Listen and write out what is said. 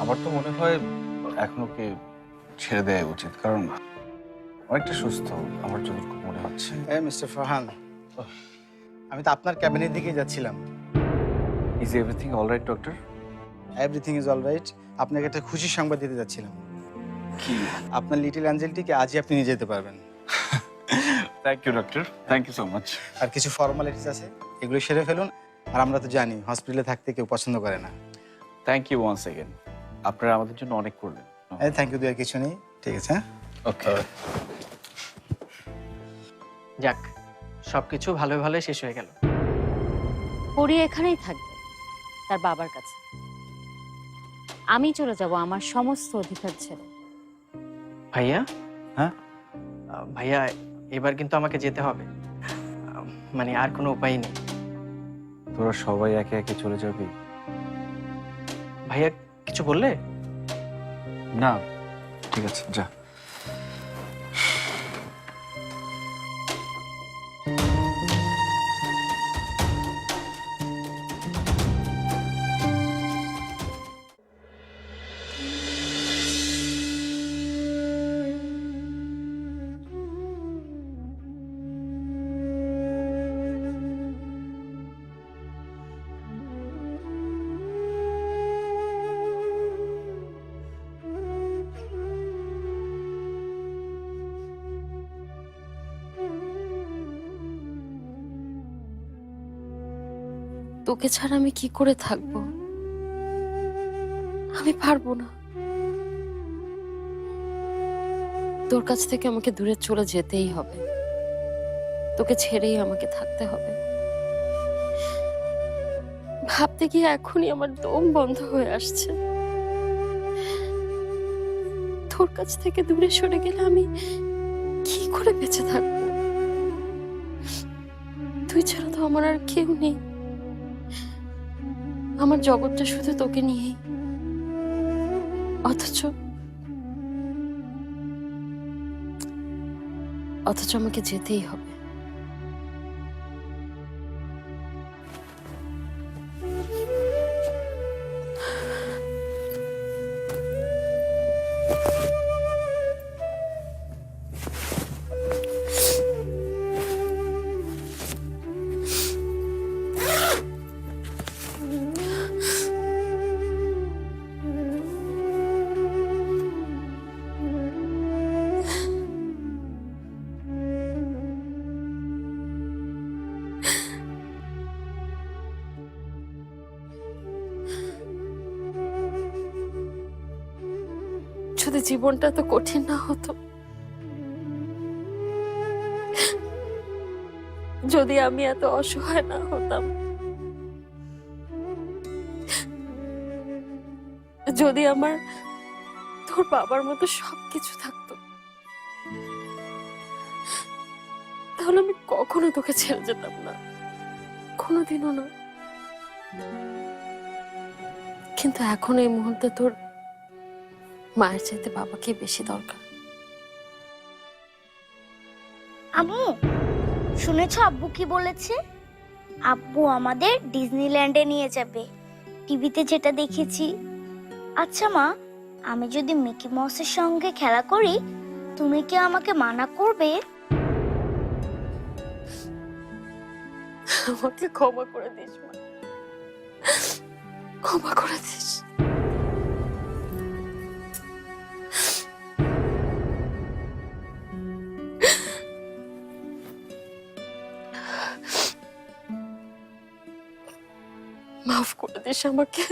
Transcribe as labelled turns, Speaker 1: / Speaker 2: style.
Speaker 1: আমার তো মনে হয় এখন ওকে ছেড়ে দেওয়া উচিত, কারণ অনেকটা সুস্থ আমার যতটুকু মনে হচ্ছে।
Speaker 2: হ্যাঁ মিস্টার ফারহান, আমি তো আপনার ক্যাবিনের দিকেই যাচ্ছিলাম।
Speaker 1: Is everything all right doctor?
Speaker 2: Everything is all right. আপনাকে একটা খুশির সংবাদ দিতে যাচ্ছিলাম।
Speaker 1: কি?
Speaker 2: আপনার লিটল অ্যাঞ্জেলটিকে আজই আপনি নিয়ে যেতে পারবেন।
Speaker 1: Thank you doctor, thank you so much.
Speaker 2: আর কিছু ফর্মালিটিস আছে, এগুলো সেরে ফেলুন। আর আমরা তো জানি হসপিটালে থাকতে কেউ পছন্দ করে না।
Speaker 1: থ্যাংক ইউ ওয়ান্স এগেন, আপনারা আমাদের জন্য অনেক করলেন।
Speaker 2: থ্যাংক ইউ দেওয়ার কিছু নেই, ঠিক আছে? হ্যাঁ,
Speaker 1: ওকে।
Speaker 3: যাক, সবকিছু ভালো ভালো শেষ হয়ে গেল।
Speaker 4: পরি এখানেই থাকবে তার বাবার কাছে। আমি চলে যাব আমার সমস্ত অধিকার ছেড়ে।
Speaker 3: ভাইয়া,
Speaker 1: হ্যাঁ?
Speaker 3: ভাইয়া এবার কিন্তু আমাকে যেতে হবে। মানে আর কোনো উপায় নেই।
Speaker 1: তোরা সবাই একে একে চলে যাবি?
Speaker 3: ভাইয়া কিছু বললে?
Speaker 1: না, ঠিক আছে, যা।
Speaker 5: তোকে ছাড়া আমি কি করে থাকবো? আমি পারবো না। তোর কাছ থেকে আমাকে দূরে চলে যেতেই হবে। তোকে ছেড়েই আমাকে থাকতে হবে। ভাবতে গিয়ে এখনই আমার দম বন্ধ হয়ে আসছে। তোর কাছ থেকে দূরে সরে গেলে আমি কি করে বেঁচে থাকবো? তুই ছাড়া তো আমার আর কেউ নেই। আমার জগৎটা শুধু তোকে নিয়েই। অথচ আমাকে যেতেই হবে। যদি জীবনটা তো কঠিন না হতো, যদি আমি এত অসহায় না হতাম, যদি আমার তোর বাবার মতো সবকিছু থাকতো, তাহলে আমি কখনো তোকে ছেড়ে যেতাম না, কোনোদিনও না। কিন্তু এখন এই মুহূর্তে তোর মায়ের চাইতে বাবাকে বেশি দরকার।
Speaker 6: আম্মু, শুনেছো আব্বু কি বলেছে? আব্বু আমাদের ডিজনিল্যান্ডে নিয়ে যাবে, টিভিতে যেটা দেখেছি। আচ্ছা মা, আমি যদি মিকি মাউসের সঙ্গে খেলা করি, তুমি কি আমাকে মানা করবে?
Speaker 5: আমাকে ক্ষমা করে দিস মা, ক্ষমা করে দিস। মাফ করে দিস আমাকে।